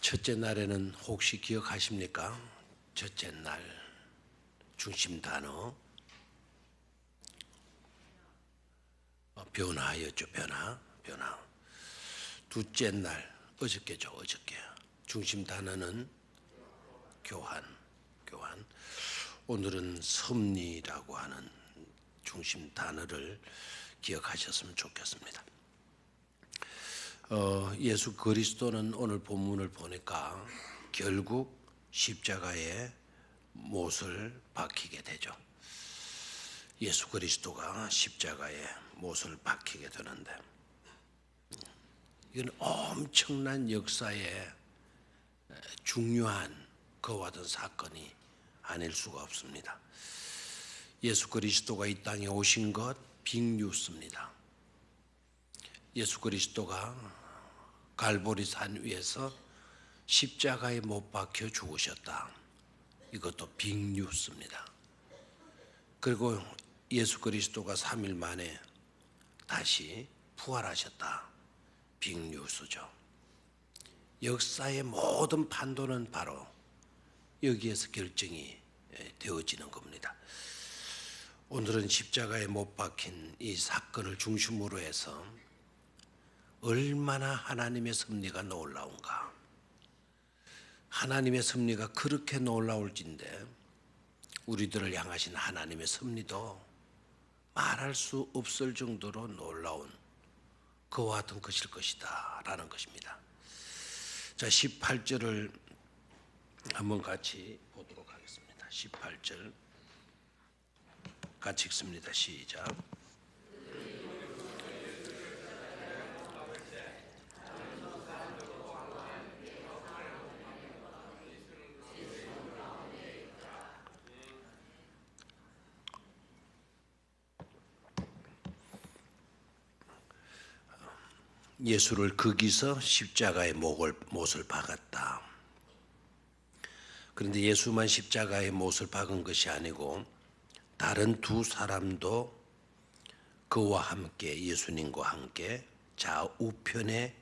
첫째 날에는 혹시 기억하십니까? 첫째 날 중심 단어 변화였죠. 변화. 둘째 날 어저께죠. 어저께 중심 단어는 교환. 오늘은 섭리라고 하는 중심 단어를 기억하셨으면 좋겠습니다. 예수 그리스도는 오늘 본문을 보니까 결국 십자가에 못을 박히게 되죠. 예수 그리스도가 십자가에 못을 박히게 되는데 이건 엄청난 역사에 중요한 그와 같은 사건이 아닐 수가 없습니다. 예수 그리스도가 이 땅에 오신 것 빅뉴스입니다. 예수 그리스도가 갈보리 산 위에서 십자가에 못 박혀 죽으셨다. 이것도 빅뉴스입니다. 그리고 예수 그리스도가 3일 만에 다시 부활하셨다. 빅뉴스죠. 역사의 모든 판도는 바로 여기에서 결정이 되어지는 겁니다. 오늘은 십자가에 못 박힌 이 사건을 중심으로 해서 얼마나 하나님의 섭리가 놀라운가. 하나님의 섭리가 그렇게 놀라울진데 우리들을 향하신 하나님의 섭리도 말할 수 없을 정도로 놀라운 그와 같은 것일 것이다 라는 것입니다. 자, 18절을 한번 같이 보도록 하겠습니다. 18절 같이 읽습니다. 시작. 예수를 거기서 십자가에 못을 박았다. 그런데 예수만 십자가에 못을 박은 것이 아니고 다른 두 사람도 그와 함께 예수님과 함께 좌우편에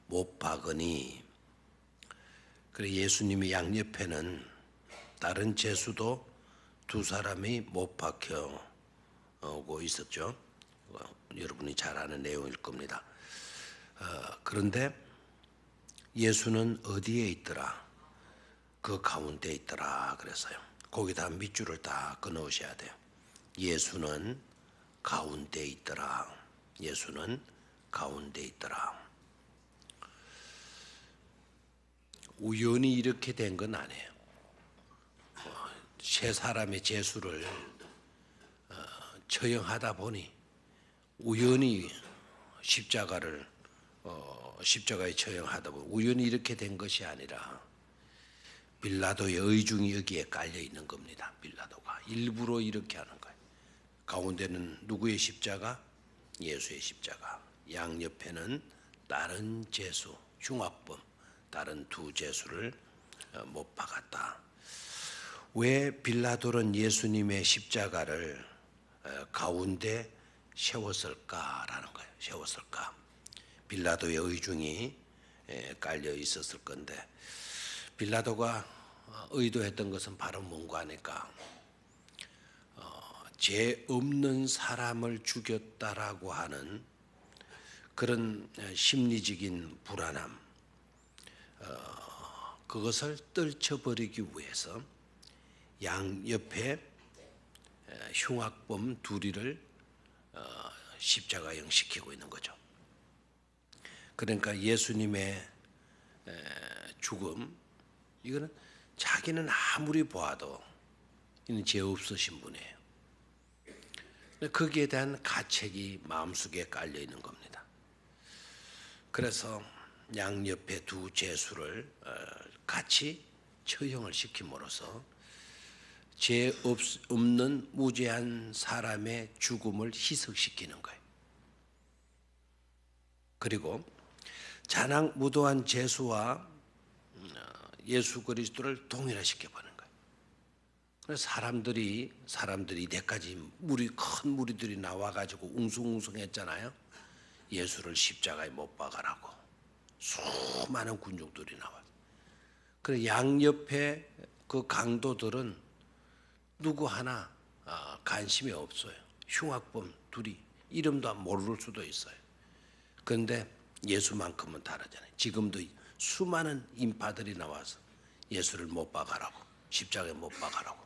못 박으니, 그래 예수님의 양옆에는 다른 제수도 두 사람이 못 박혀 오고 있었죠. 여러분이 잘 아는 내용일 겁니다. 그런데 예수는 어디에 있더라? 그 가운데 있더라 그랬어요. 거기다 밑줄을 다 끊으셔야 돼요. 예수는 가운데 있더라. 예수는 가운데 있더라. 우연히 이렇게 된 건 아니에요. 세 사람의 제수를 처형하다 보니 우연히 십자가에 처형하다 보니 우연히 이렇게 된 것이 아니라 빌라도의 의중이 여기에 깔려 있는 겁니다. 빌라도가 일부러 이렇게 하는 거예요. 가운데는 누구의 십자가? 예수의 십자가. 양옆에는 다른 제수, 흉악범, 다른 두 제수를 못 박았다. 왜 빌라도는 예수님의 십자가를 가운데 세웠을까라는 거예요. 세웠을까? 빌라도의 의중이 깔려 있었을 건데 빌라도가 의도했던 것은 바로 뭔가 하니까 죄 없는 사람을 죽였다라고 하는 그런 심리적인 불안함, 그것을 떨쳐버리기 위해서 양옆에 흉악범 둘이를 십자가형 시키고 있는 거죠. 그러니까 예수님의 죽음, 이거는 자기는 아무리 보아도 이는 죄 없으신 분이에요. 거기에 대한 가책이 마음속에 깔려 있는 겁니다. 그래서 양옆에 두 제수를 같이 처형을 시킴으로써 죄 없는 무죄한 사람의 죽음을 희석시키는 거예요. 그리고 자랑무도한 제수와 예수 그리스도를 동일화시켜버리는 거예요. 그래서 사람들이 이때까지 큰 무리들이 나와가지고 웅성웅성했잖아요. 예수를 십자가에 못 박아라고 수많은 군중들이 나와요. 그 양옆에 그 강도들은 누구 하나 관심이 없어요. 흉악범 둘이 이름도 모를 수도 있어요. 그런데 예수만큼은 다르잖아요. 지금도 수많은 인파들이 나와서 예수를 못 박아라고, 십자가에 못 박아라고.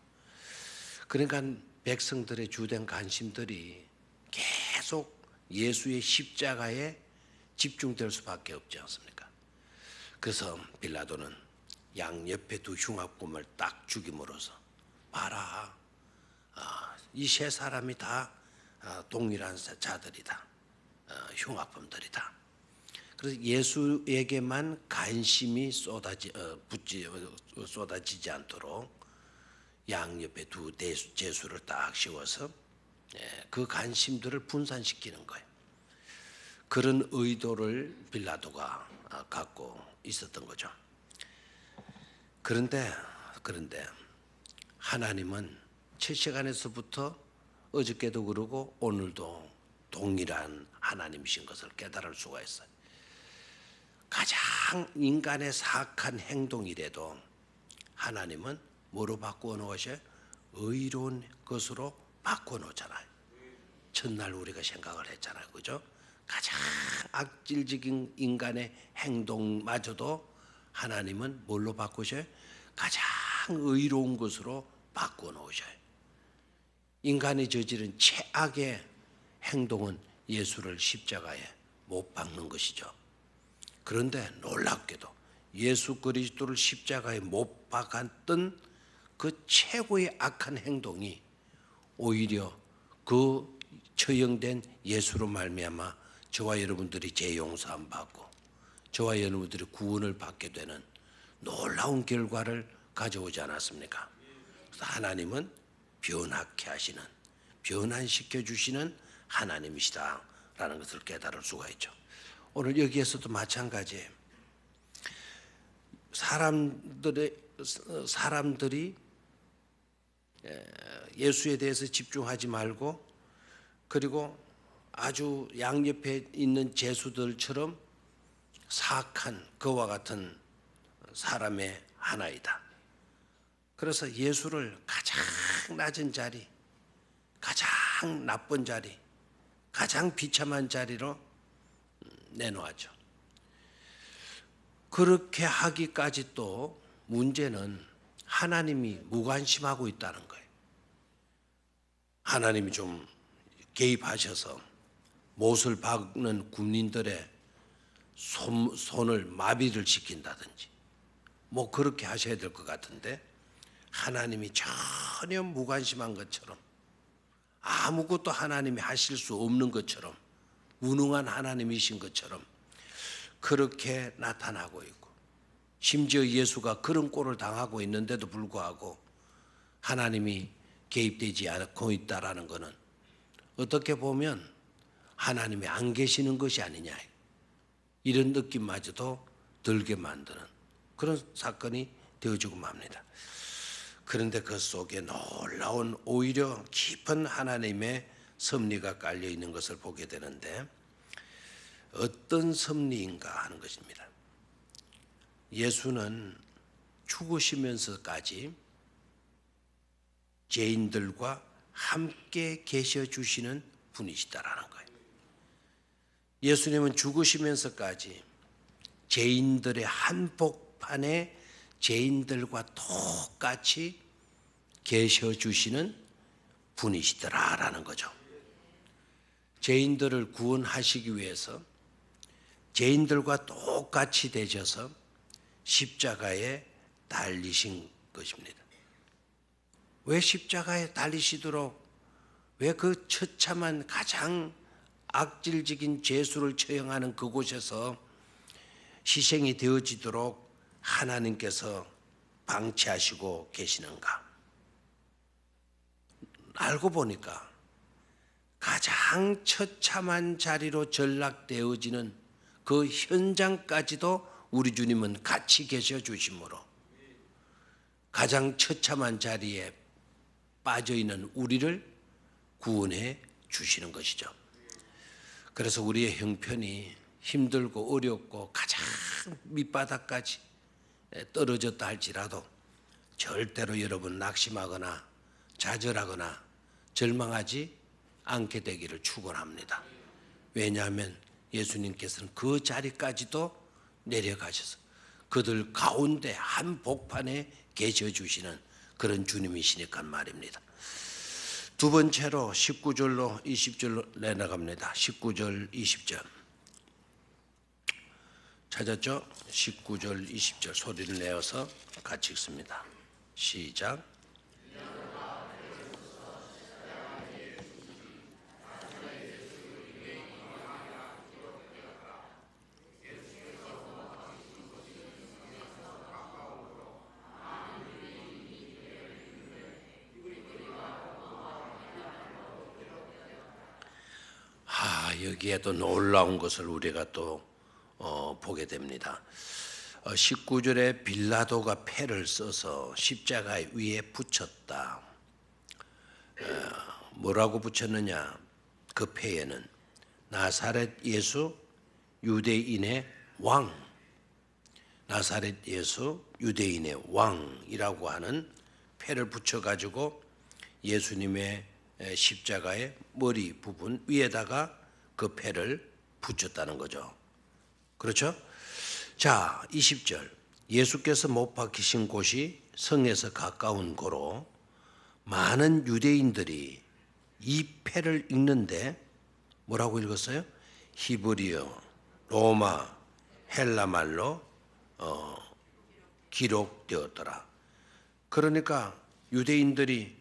그러니까 백성들의 주된 관심들이 계속 예수의 십자가에 집중될 수밖에 없지 않습니까? 그래서 빌라도는 양옆에 두 흉악범을 딱 죽임으로써 봐라, 이 세 사람이 다 동일한 자들이다, 흉악범들이다. 그래서 예수에게만 관심이 쏟아지지 않도록 양옆에 두 제수를 딱 씌워서 그 관심들을 분산시키는 거예요. 그런 의도를 빌라도가 갖고 있었던 거죠. 그런데 하나님은 첫 시간에서부터 어저께도 그러고 오늘도 동일한 하나님이신 것을 깨달을 수가 있어요. 가장 인간의 사악한 행동이라도 하나님은 뭐로 바꾸어 놓으셔요? 의로운 것으로 바꾸어 놓잖아요. 첫날 우리가 생각을 했잖아요. 그죠? 가장 악질적인 인간의 행동마저도 하나님은 뭘로 바꾸셔요? 가장 의로운 것으로 바꾸어 놓으셔요. 인간이 저지른 최악의 행동은 예수를 십자가에 못 박는 것이죠. 그런데 놀랍게도 예수 그리스도를 십자가에 못 박았던 그 최고의 악한 행동이 오히려 그 처형된 예수로 말미암아 저와 여러분들이 죄 용서함 받고 저와 여러분들이 구원을 받게 되는 놀라운 결과를 가져오지 않았습니까? 그래서 하나님은 변화케 하시는, 변환시켜 주시는 하나님이시다라는 것을 깨달을 수가 있죠. 오늘 여기에서도 마찬가지예요. 사람들이 예수에 대해서 집중하지 말고, 그리고 아주 양옆에 있는 제수들처럼 사악한 그와 같은 사람의 하나이다. 그래서 예수를 가장 낮은 자리, 가장 나쁜 자리, 가장 비참한 자리로 내놓았죠. 그렇게 하기까지 또 문제는 하나님이 무관심하고 있다는 거예요. 하나님이 좀 개입하셔서 못을 박는 군인들의 손을 마비를 시킨다든지 뭐 그렇게 하셔야 될 것 같은데, 하나님이 전혀 무관심한 것처럼, 아무것도 하나님이 하실 수 없는 것처럼, 무능한 하나님이신 것처럼 그렇게 나타나고 있고, 심지어 예수가 그런 꼴을 당하고 있는데도 불구하고 하나님이 개입되지 않고 있다라는 것은 어떻게 보면 하나님이 안 계시는 것이 아니냐, 이런 느낌마저도 들게 만드는 그런 사건이 되어지고 맙니다. 그런데 그 속에 놀라운 오히려 깊은 하나님의 섭리가 깔려 있는 것을 보게 되는데, 어떤 섭리인가 하는 것입니다. 예수는 죽으시면서까지 죄인들과 함께 계셔 주시는 분이시다라는 거예요. 예수님은 죽으시면서까지 죄인들의 한복판에 죄인들과 똑같이 계셔 주시는 분이시더라라는 거죠. 죄인들을 구원하시기 위해서 죄인들과 똑같이 되셔서 십자가에 달리신 것입니다. 왜 십자가에 달리시도록, 왜 그 처참한 가장 악질적인 죄수를 처형하는 그곳에서 희생이 되어지도록 하나님께서 방치하시고 계시는가? 알고 보니까 가장 처참한 자리로 전락되어지는 그 현장까지도 우리 주님은 같이 계셔 주심으로 가장 처참한 자리에 빠져 있는 우리를 구원해 주시는 것이죠. 그래서 우리의 형편이 힘들고 어렵고 가장 밑바닥까지 떨어졌다 할지라도 절대로 여러분 낙심하거나 좌절하거나 절망하지 않게 되기를 축원합니다. 왜냐하면 예수님께서는 그 자리까지도 내려가셔서 그들 가운데 한 복판에 계셔 주시는 그런 주님이시니까 말입니다. 두 번째로 19절로 20절로 내려갑니다. 19절 20절 찾았죠? 19절 20절 소리를 내어서 같이 읽습니다. 시작. 여기에도 놀라운 것을 우리가 또 보게 됩니다. 19절에 빌라도가 패를 써서 십자가 위에 붙였다. 뭐라고 붙였느냐? 그 패에는 나사렛 예수 유대인의 왕, 나사렛 예수 유대인의 왕이라고 하는 패를 붙여가지고 예수님의 십자가의 머리 부분 위에다가 그 패를 붙였다는 거죠. 그렇죠? 자, 20절. 예수께서 못 박히신 곳이 성에서 가까운 고로 많은 유대인들이 이 패를 읽는데 뭐라고 읽었어요? 히브리어, 로마, 헬라 말로 기록되었더라. 그러니까 유대인들이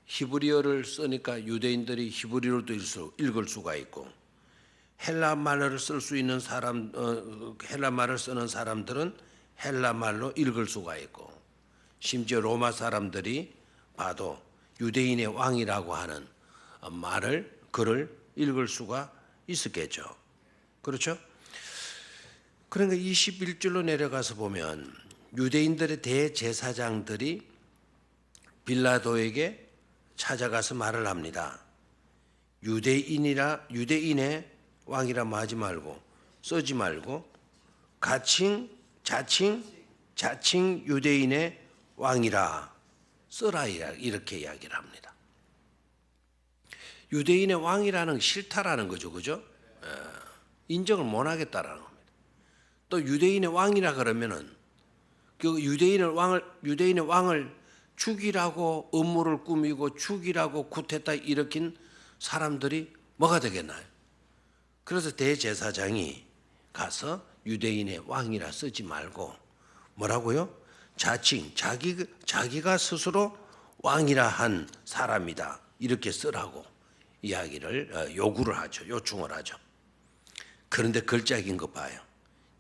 히브리어를 쓰니까 유대인들이 히브리어도 읽을 수가 있고 헬라 말을 쓸 수 있는 사람, 헬라 말을 쓰는 사람들은 헬라 말로 읽을 수가 있고 심지어 로마 사람들이 봐도 유대인의 왕이라고 하는 글을 읽을 수가 있었겠죠. 그렇죠? 그러니까 21절로 내려가서 보면 유대인들의 대제사장들이 빌라도에게 찾아가서 말을 합니다. 유대인의 왕이라 하지 말고 쓰지 말고 자칭 유대인의 왕이라 써라 이렇게 이야기를 합니다. 유대인의 왕이라는 싫다라는 거죠, 그죠? 인정을 못 하겠다라는 겁니다. 또 유대인의 왕이라 그러면은 그 유대인의 왕을 죽이라고 음모를 꾸미고 죽이라고 쿠데타 일으킨 사람들이 뭐가 되겠나요? 그래서 대제사장이 가서 유대인의 왕이라 쓰지 말고 뭐라고요? 자기가 스스로 왕이라 한 사람이다 이렇게 쓰라고 이야기를 요구를 하죠. 요청을 하죠. 그런데 걸작인 거 봐요.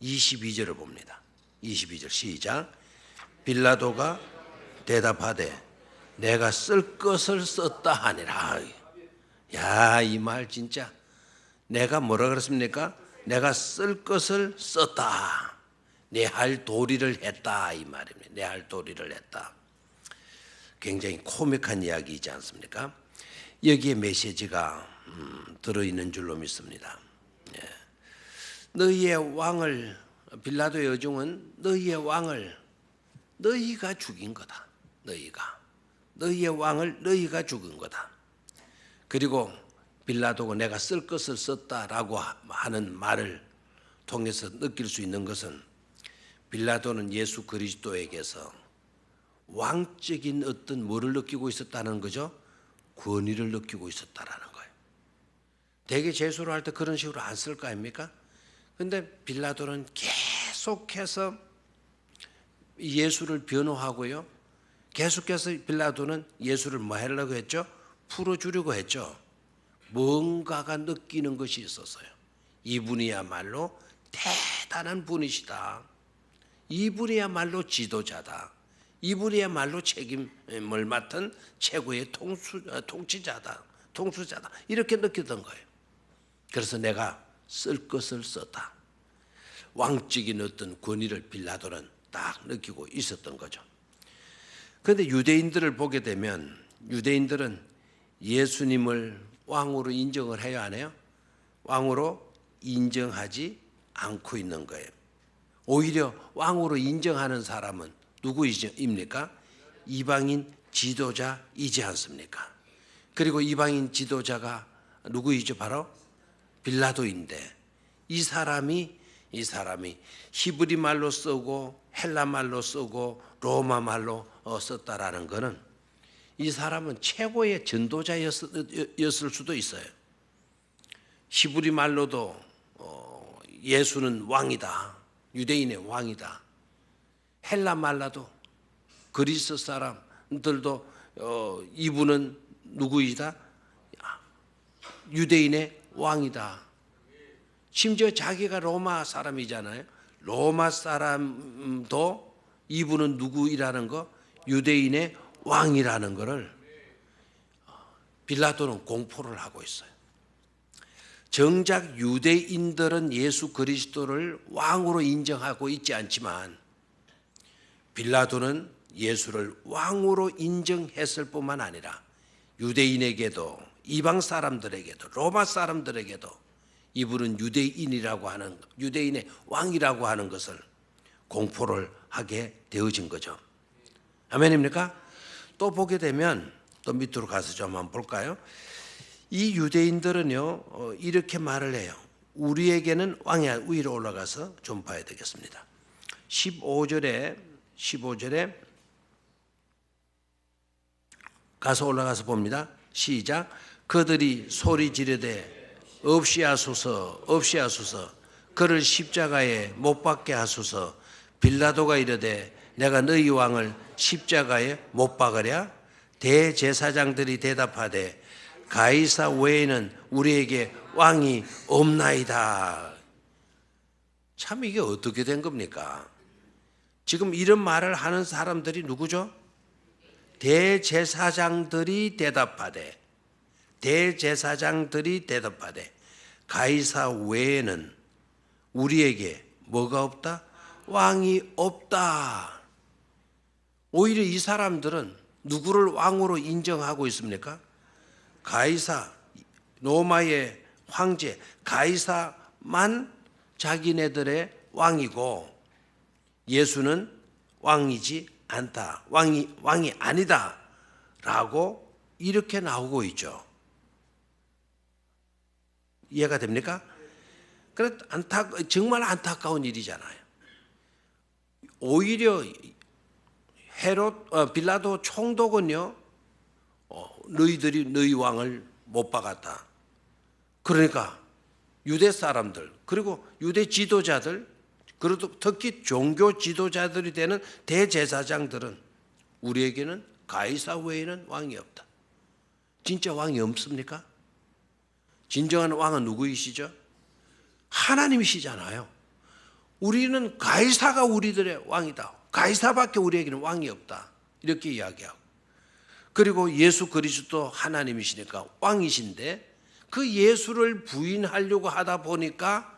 22절을 봅니다. 22절 시작. 빌라도가 대답하되 내가 쓸 것을 썼다 하니라. 야, 이 말 진짜 내가 뭐라 그랬습니까? 내가 쓸 것을 썼다. 내 할 도리를 했다 이 말입니다. 내 할 도리를 했다. 굉장히 코믹한 이야기이지 않습니까? 여기에 메시지가 들어있는 줄로 믿습니다. 너희의 왕을 빌라도의 여종은 너희의 왕을 너희가 죽인 거다. 너희의 왕을 너희가 죽인 거다. 그리고 빌라도가 내가 쓸 것을 썼다라고 하는 말을 통해서 느낄 수 있는 것은 빌라도는 예수 그리스도에게서 왕적인 어떤 뭐를 느끼고 있었다는 거죠? 권위를 느끼고 있었다라는 거예요. 대개 제수를 할 때 그런 식으로 안 쓸 거 아닙니까? 그런데 빌라도는 계속해서 예수를 변호하고요. 계속해서 빌라도는 예수를 뭐 하려고 했죠? 풀어주려고 했죠. 뭔가가 느끼는 것이 있었어요. 이분이야말로 대단한 분이시다. 이분이야말로 지도자다. 이분이야말로 책임을 맡은 최고의 통치자다. 통수자다. 이렇게 느꼈던 거예요. 그래서 내가 쓸 것을 썼다. 왕적인 어떤 권위를 빌라도는 딱 느끼고 있었던 거죠. 그런데 유대인들을 보게 되면 유대인들은 예수님을 왕으로 인정을 해야 하네요. 왕으로 인정하지 않고 있는 거예요. 오히려 왕으로 인정하는 사람은 누구입니까? 이방인 지도자이지 않습니까? 그리고 이방인 지도자가 누구이죠? 바로 빌라도인데 이 사람이 히브리 말로 쓰고 헬라 말로 쓰고 로마 말로 썼다라는 것은 이 사람은 최고의 전도자였을 수도 있어요. 히브리 말로도 예수는 왕이다, 유대인의 왕이다. 헬라 말로도 그리스 사람들도 이분은 누구이다? 유대인의 왕이다. 심지어 자기가 로마 사람이잖아요. 로마 사람도 이분은 누구이라는 거, 유대인의 왕이라는 것을 빌라도는 공포를 하고 있어요. 정작 유대인들은 예수 그리스도를 왕으로 인정하고 있지 않지만 빌라도는 예수를 왕으로 인정했을 뿐만 아니라 유대인에게도 이방 사람들에게도 로마 사람들에게도 이분은 유대인이라고 하는, 유대인의 왕이라고 하는 것을 공포를 하게 되어진 거죠. 아멘입니까? 또 보게 되면 또 밑으로 가서 좀 한번 볼까요? 이 유대인들은요 이렇게 말을 해요. 우리에게는 왕이, 위로 올라가서 좀 봐야 되겠습니다. 15절에 가서 올라가서 봅니다. 시작. 그들이 소리 지르되 없이하소서 없이하소서, 그를 십자가에 못 박게 하소서. 빌라도가 이르되 내가 너희 왕을 십자가에 못 박으랴? 대제사장들이 대답하되 가이사 외에는 우리에게 왕이 없나이다. 참 이게 어떻게 된 겁니까? 지금 이런 말을 하는 사람들이 누구죠? 대제사장들이 대답하되 가이사 외에는 우리에게 뭐가 없다? 왕이 없다. 오히려 이 사람들은 누구를 왕으로 인정하고 있습니까? 가이사, 로마의 황제 가이사만 자기네들의 왕이고 예수는 왕이지 않다, 왕이 아니다 라고 이렇게 나오고 있죠. 이해가 됩니까? 그래, 정말 안타까운 일이잖아요. 오히려 빌라도 총독은요, 너희들이 너희 왕을 못 박았다. 그러니까 유대 사람들, 그리고 유대 지도자들, 그리고 특히 종교 지도자들이 되는 대제사장들은 우리에게는 가이사 외에는 왕이 없다. 진짜 왕이 없습니까? 진정한 왕은 누구이시죠? 하나님이시잖아요. 우리는 가이사가 우리들의 왕이다. 가이사밖에 우리에게는 왕이 없다. 이렇게 이야기하고, 그리고 예수 그리스도 하나님이시니까 왕이신데 그 예수를 부인하려고 하다 보니까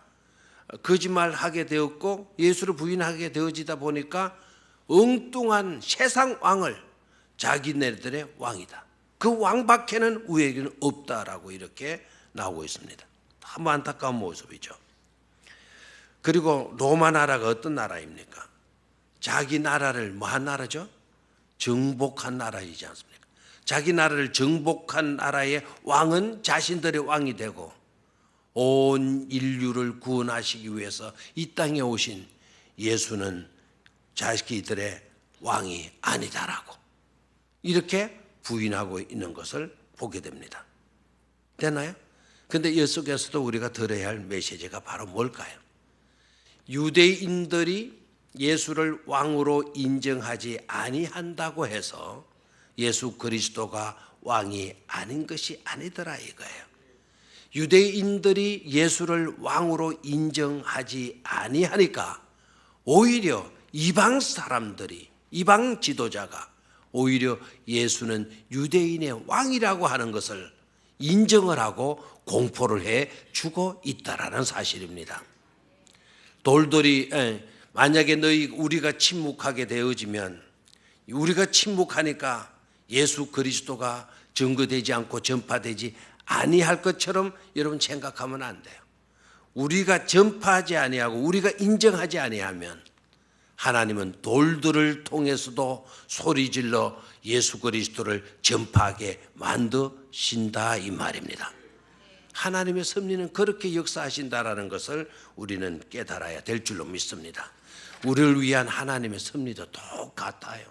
거짓말하게 되었고, 예수를 부인하게 되어지다 보니까 엉뚱한 세상 왕을 자기네들의 왕이다, 그 왕밖에는 우리에게는 없다라고 이렇게 나오고 있습니다. 참 안타까운 모습이죠. 그리고 로마 나라가 어떤 나라입니까? 자기 나라를 뭐한 나라죠? 정복한 나라이지 않습니까? 자기 나라를 정복한 나라의 왕은 자신들의 왕이 되고 온 인류를 구원하시기 위해서 이 땅에 오신 예수는 자기들의 왕이 아니다라고 이렇게 부인하고 있는 것을 보게 됩니다. 되나요? 그런데 이 속에서도 우리가 들어야 할 메시지가 바로 뭘까요? 유대인들이 예수를 왕으로 인정하지 아니한다고 해서 예수 그리스도가 왕이 아닌 것이 아니더라 이거예요. 유대인들이 예수를 왕으로 인정하지 아니하니까 오히려 이방 사람들이, 이방 지도자가 오히려 예수는 유대인의 왕이라고 하는 것을 인정을 하고 공포를 해 주고 있다라는 사실입니다. 돌돌이 만약에 우리가 침묵하게 되어지면, 우리가 침묵하니까 예수 그리스도가 증거되지 않고 전파되지 아니할 것처럼 여러분 생각하면 안 돼요. 우리가 전파하지 아니하고 우리가 인정하지 아니하면 하나님은 돌들을 통해서도 소리질러 예수 그리스도를 전파하게 만드신다 이 말입니다. 하나님의 섭리는 그렇게 역사하신다라는 것을 우리는 깨달아야 될 줄로 믿습니다. 우리를 위한 하나님의 섭리도 똑같아요.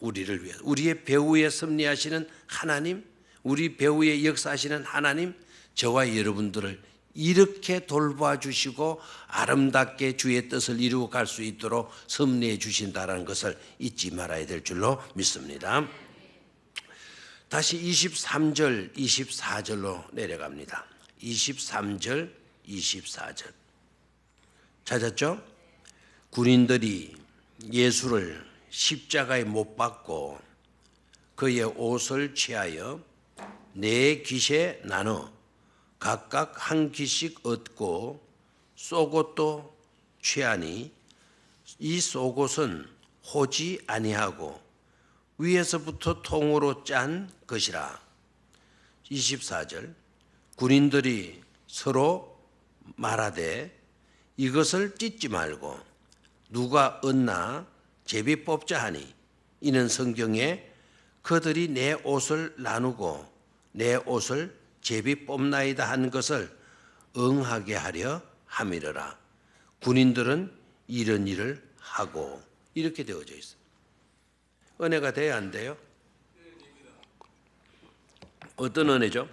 우리를 위해 우리의 배후에 섭리하시는 하나님, 우리 배후에 역사하시는 하나님, 저와 여러분들을 이렇게 돌봐주시고 아름답게 주의 뜻을 이루어 갈 수 있도록 섭리해 주신다는 것을 잊지 말아야 될 줄로 믿습니다. 다시 23절, 24절로 내려갑니다. 23절, 24절 찾았죠? 군인들이 예수를 십자가에 못 박고 그의 옷을 취하여 네 깃에 나눠 각각 한 깃씩 얻고 속옷도 취하니 이 속옷은 호지 아니하고 위에서부터 통으로 짠 것이라. 24절 군인들이 서로 말하되 이것을 찢지 말고 누가 얻나 제비 뽑자 하니 이는 성경에 그들이 내 옷을 나누고 내 옷을 제비 뽑나이다 한 것을 응하게 하려 함이러라. 군인들은 이런 일을 하고 이렇게 되어져 있어요. 은혜가 돼야 안 돼요? 어떤 은혜죠?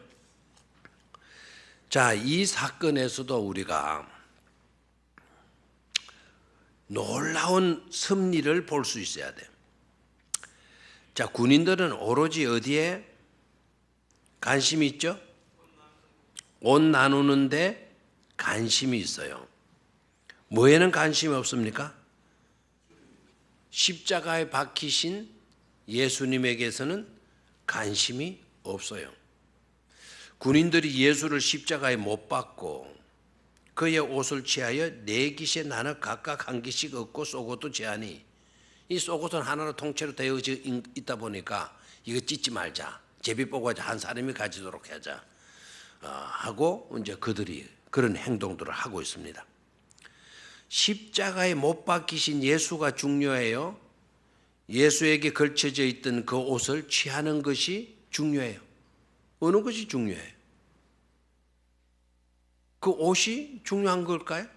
자, 이 사건에서도 우리가 놀라운 섭리를 볼 수 있어야 돼요. 자, 군인들은 오로지 어디에 관심이 있죠? 옷 나누는데 관심이 있어요. 뭐에는 관심이 없습니까? 십자가에 박히신 예수님에게서는 관심이 없어요. 군인들이 예수를 십자가에 못 박고 그의 옷을 취하여 네 깃에 나눠 각각 한 깃씩 얻고 속옷도 취하니 이 속옷은 하나로 통째로 되어져 있다 보니까 이거 찢지 말자. 제비 뽑아서 한 사람이 가지도록 하자. 하고 이제 그들이 그런 행동들을 하고 있습니다. 십자가에 못 박히신 예수가 중요해요? 예수에게 걸쳐져 있던 그 옷을 취하는 것이 중요해요? 어느 것이 중요해요? 그 옷이 중요한 걸까요?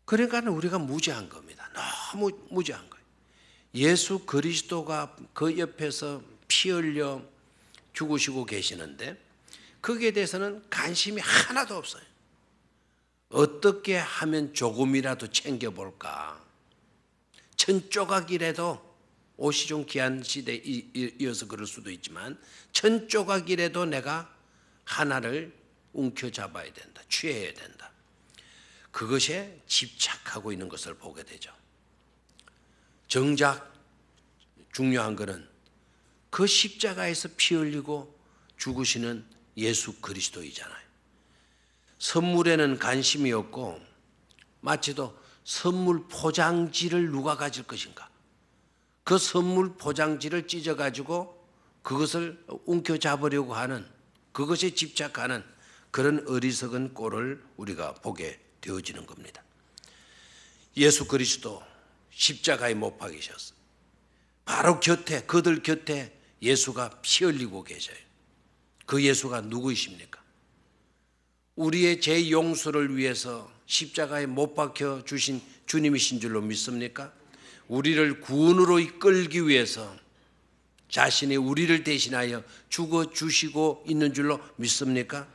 그러니까 우리가 무지한 겁니다. 너무 무지한 거예요. 예수 그리스도가 그 옆에서 피 흘려 죽으시고 계시는데 거기에 대해서는 관심이 하나도 없어요. 어떻게 하면 조금이라도 챙겨볼까? 천조각이라도, 옷이 좀 귀한 시대이어서 그럴 수도 있지만 천조각이라도 내가 하나를 움켜잡아야 된다. 취해야 된다. 그것에 집착하고 있는 것을 보게 되죠. 정작 중요한 것은 그 십자가에서 피 흘리고 죽으시는 예수 그리스도이잖아요. 선물에는 관심이 없고 마치도 선물 포장지를 누가 가질 것인가? 그 선물 포장지를 찢어가지고 그것을 움켜잡으려고 하는, 그것에 집착하는 그런 어리석은 꼴을 우리가 보게 되어지는 겁니다. 예수 그리스도 십자가에 못 박이셨어요. 바로 곁에, 그들 곁에 예수가 피 흘리고 계셔요. 그 예수가 누구이십니까? 우리의 죄 용서를 위해서 십자가에 못 박혀 주신 주님이신 줄로 믿습니까? 우리를 구원으로 이끌기 위해서 자신이 우리를 대신하여 죽어 주시고 있는 줄로 믿습니까?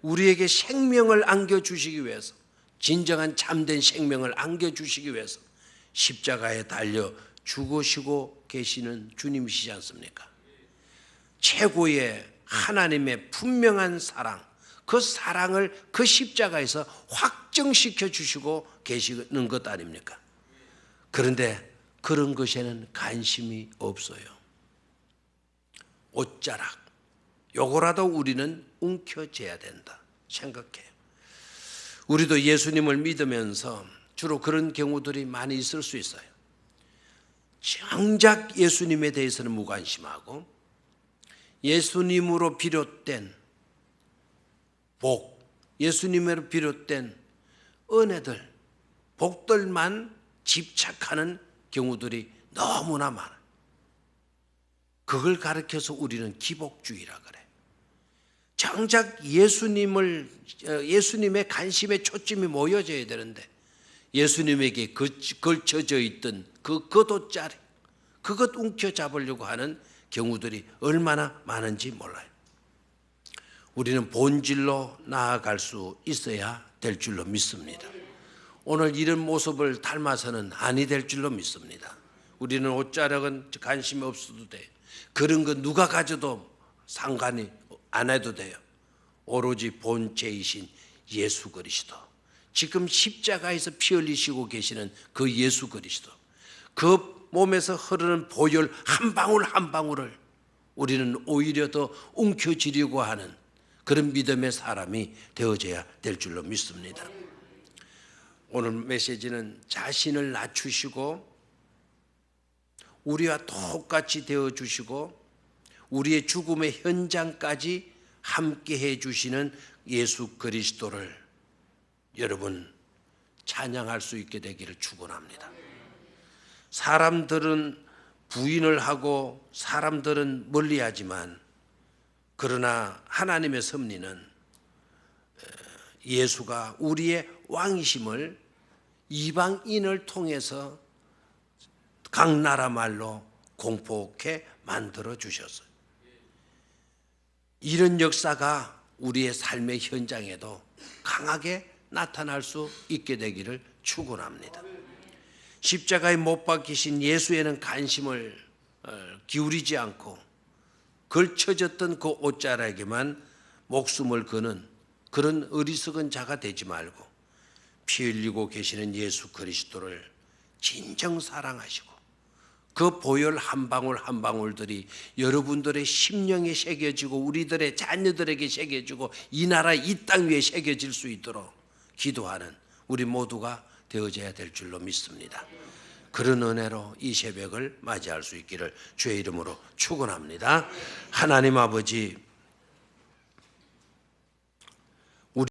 우리에게 생명을 안겨주시기 위해서, 진정한 참된 생명을 안겨주시기 위해서 십자가에 달려 죽으시고 계시는 주님이시지 않습니까? 최고의 하나님의 분명한 사랑, 그 사랑을 그 십자가에서 확정시켜 주시고 계시는 것 아닙니까? 그런데 그런 것에는 관심이 없어요. 옷자락, 요거라도 우리는 움켜쥐어야 된다 생각해요. 우리도 예수님을 믿으면서 주로 그런 경우들이 많이 있을 수 있어요. 정작 예수님에 대해서는 무관심하고 예수님으로 비롯된 복, 예수님으로 비롯된 은혜들, 복들만 집착하는 경우들이 너무나 많아. 그걸 가르쳐서 우리는 기복주의라 그래. 정작 예수님의 관심의 초점이 모여져야 되는데 예수님에게 걸쳐져 있던 그 겉옷자리, 그것 움켜잡으려고 하는 경우들이 얼마나 많은지 몰라요. 우리는 본질로 나아갈 수 있어야 될 줄로 믿습니다. 오늘 이런 모습을 닮아서는 아니 될 줄로 믿습니다. 우리는 옷자락은 관심이 없어도 돼. 그런 거 누가 가져도 상관이 안 해도 돼요. 오로지 본체이신 예수 그리스도, 지금 십자가에서 피 흘리시고 계시는 그 예수 그리스도, 그 몸에서 흐르는 보혈 한 방울 한 방울을 우리는 오히려 더 움켜쥐려고 하는 그런 믿음의 사람이 되어져야 될 줄로 믿습니다. 오늘 메시지는 자신을 낮추시고 우리와 똑같이 되어주시고 우리의 죽음의 현장까지 함께 해주시는 예수 그리스도를 여러분 찬양할 수 있게 되기를 축원합니다. 사람들은 부인을 하고 사람들은 멀리하지만 그러나 하나님의 섭리는 예수가 우리의 왕이심을 이방인을 통해서 각 나라 말로 공포케 만들어 주셨어요. 이런 역사가 우리의 삶의 현장에도 강하게 나타날 수 있게 되기를 축원합니다. 십자가에 못 박히신 예수에는 관심을 기울이지 않고 걸쳐졌던 그 옷자락에만 목숨을 거는 그런 어리석은 자가 되지 말고 피 흘리고 계시는 예수 그리스도를 진정 사랑하시고 그 보혈 한 방울 한 방울들이 여러분들의 심령에 새겨지고 우리들의 자녀들에게 새겨지고 이 나라 이 땅 위에 새겨질 수 있도록 기도하는 우리 모두가 되어져야 될 줄로 믿습니다. 그런 은혜로 이 새벽을 맞이할 수 있기를 주의 이름으로 축원합니다. 하나님 아버지,